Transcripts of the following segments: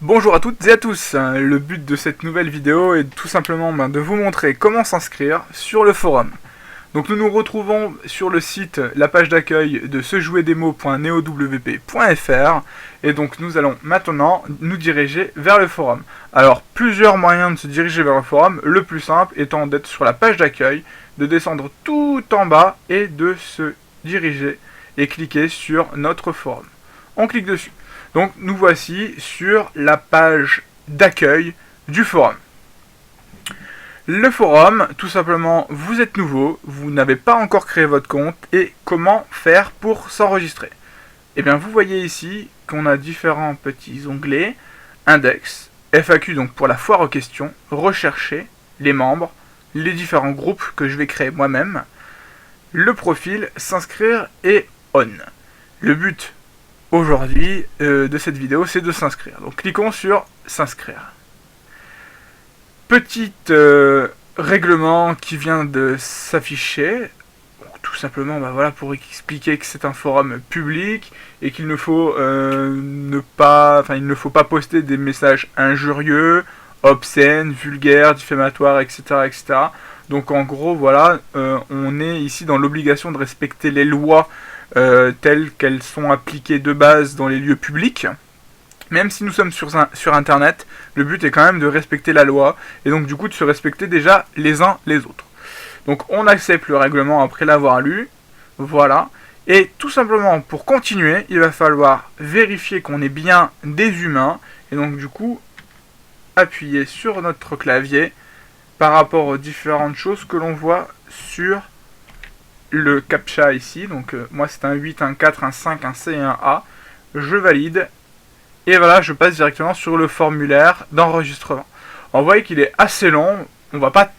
Bonjour à toutes et à tous, le but de cette nouvelle vidéo est tout simplement de vous montrer comment s'inscrire sur le forum. Donc nous nous retrouvons sur le site, la page d'accueil de sejouerdemo.neowp.fr et donc nous allons maintenant nous diriger vers le forum. Alors plusieurs moyens de se diriger vers le forum, le plus simple étant d'être sur la page d'accueil, de descendre tout en bas et de se diriger et cliquer sur notre forum. On clique dessus. Donc nous voici sur la page d'accueil du forum. Le forum, tout simplement, vous êtes nouveau, vous n'avez pas encore créé votre compte et comment faire pour s'enregistrer. Eh bien vous voyez ici qu'on a différents petits onglets, index, FAQ donc pour la foire aux questions, rechercher, les membres, les différents groupes que je vais créer moi-même, le profil, s'inscrire et on. Le but aujourd'hui de cette vidéo, c'est de s'inscrire. Donc cliquons sur s'inscrire. Petit règlement qui vient de s'afficher. Tout simplement voilà, pour expliquer que c'est un forum public et qu'il ne faut il ne faut pas poster des messages injurieux, obscènes, vulgaires, diffamatoires, etc. etc. Donc en gros voilà, on est ici dans l'obligation de respecter les lois telles qu'elles sont appliquées de base dans les lieux publics. Même si nous sommes sur internet, le but est quand même de respecter la loi, et donc du coup de se respecter déjà les uns les autres. Donc on accepte le règlement après l'avoir lu, voilà, et tout simplement pour continuer, il va falloir vérifier qu'on est bien des humains, et donc du coup appuyer sur notre clavier par rapport aux différentes choses que l'on voit sur le CAPTCHA ici, donc moi c'est un 8, un 4, un 5, un C et un A, je valide, et voilà, je passe directement sur le formulaire d'enregistrement. On voit qu'il est assez long, on va pas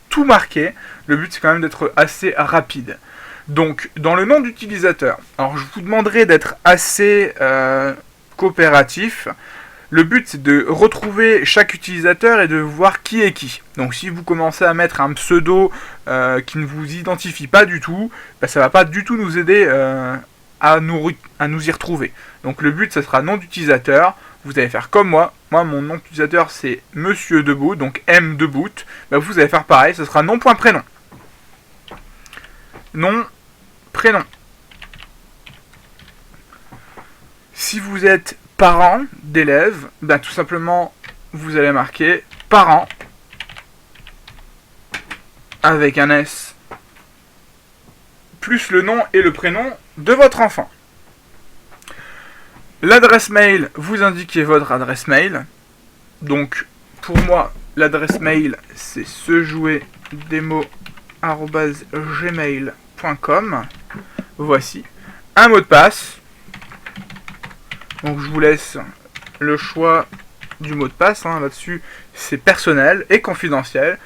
tout marquer, le but c'est quand même d'être assez rapide. Donc, dans le nom d'utilisateur, alors je vous demanderai d'être assez coopératif. Le but c'est de retrouver chaque utilisateur et de voir qui est qui. Donc si vous commencez à mettre un pseudo qui ne vous identifie pas du tout, ça va pas du tout nous aider à nous y retrouver. Donc le but ça sera nom d'utilisateur, vous allez faire comme moi mon nom d'utilisateur c'est Monsieur Debout, donc M Debout, vous allez faire pareil, ce sera nom.prénom. Nom, prénom. Si vous êtes parent d'élèves, tout simplement vous allez marquer parent avec un S plus le nom et le prénom de votre enfant. L'adresse mail, vous indiquez votre adresse mail. Donc pour moi, l'adresse mail c'est sejouerdemo@gmail.com. Voici un mot de passe. Donc je vous laisse le choix du mot de passe, là-dessus c'est personnel et confidentiel,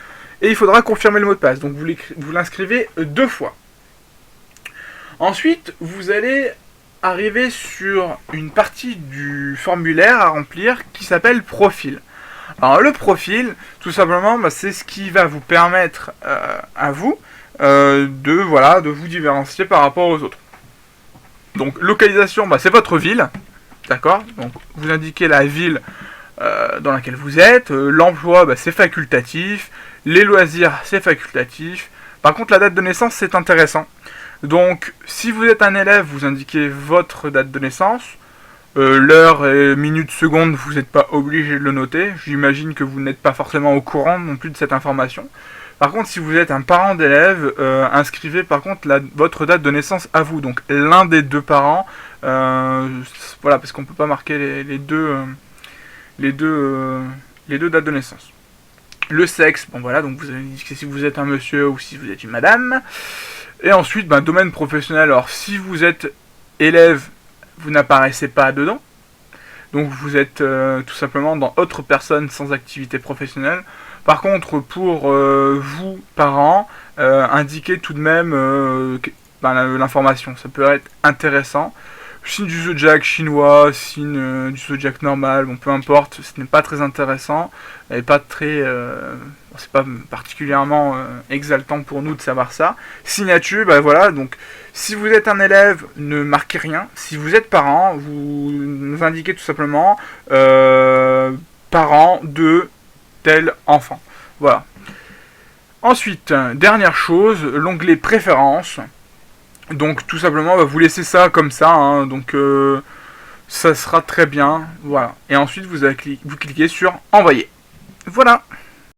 et il faudra confirmer le mot de passe, donc vous l'inscrivez 2 fois. Ensuite, vous allez arriver sur une partie du formulaire à remplir qui s'appelle profil. Alors le profil, tout simplement, c'est ce qui va vous permettre à vous de vous différencier par rapport aux autres. Donc localisation, c'est votre ville. D'accord, donc vous indiquez la ville dans laquelle vous êtes, l'emploi c'est facultatif, les loisirs c'est facultatif. Par contre la date de naissance c'est intéressant. Donc si vous êtes un élève, vous indiquez votre date de naissance, l'heure et minute seconde, vous n'êtes pas obligé de le noter. J'imagine que vous n'êtes pas forcément au courant non plus de cette information. Par contre, si vous êtes un parent d'élève, inscrivez par contre votre date de naissance à vous, donc l'un des deux parents, voilà, parce qu'on ne peut pas marquer les deux dates de naissance. Le sexe, donc vous avez indiqué si vous êtes un monsieur ou si vous êtes une madame. Et ensuite, domaine professionnel, alors si vous êtes élève, vous n'apparaissez pas dedans. Donc vous êtes tout simplement dans autre personne sans activité professionnelle. Par contre, pour vous, parents, indiquez tout de même l'information. Ça peut être intéressant. Signe du zodiac chinois, signe du zodiac normal, peu importe, ce n'est pas très intéressant. Et pas très... c'est pas particulièrement exaltant pour nous de savoir ça. Signature, voilà, donc si vous êtes un élève, ne marquez rien. Si vous êtes parent, vous nous indiquez tout simplement parents de tel enfant. Voilà. Ensuite, dernière chose, l'onglet préférences. Donc tout simplement, vous laissez ça comme ça, hein, donc ça sera très bien. Voilà. Et ensuite, vous cliquez sur envoyer. Voilà.